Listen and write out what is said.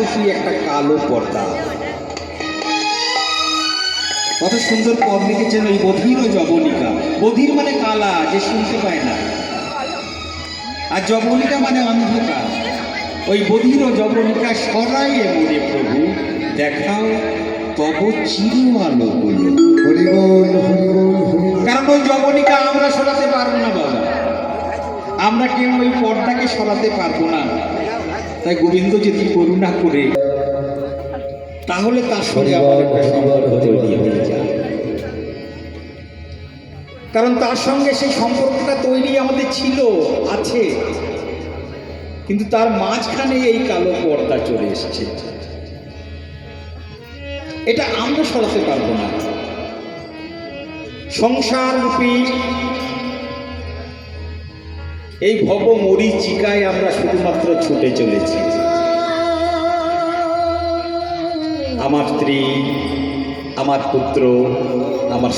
রূপী একটা কালো পর্দা। কত সুন্দর পদ লিখেছেন ওই বধির ও যবনিকা। বধির মানে কালা, যে শুনতে পায় না, আর যবনিকা মানে অন্ধকার। ওই বধির ও যবনিকা সরাইয়ে মোরে প্রভু, দেখাও তব চির আলোগুলো। হরিবল হরিবল হরিবল। কারণ ওই যবনিকা আমরা সরাতে পারবো না বাবা, আমরা কেউ ওই পর্দাকে সরাতে পারবো না। তাই গোবিন্দ যদি করুণা করে, তাহলে তার সঙ্গে আমার একটা সম্পর্ক তৈরি হয়ে যায়। কারণ তার সঙ্গে সেই সম্পর্কটা তৈরি আমাদের ছিল, আছে, কিন্তু তার মাঝখানে এই কালো পর্দা চলে এসেছে। এটা আমরা সরাতে পারবো না। সংসার রূপী এই ভব মরীচিকায় আমরা শুধুমাত্র ছুটে চলেছি। আমার স্ত্রী, আমার পুত্র, আমার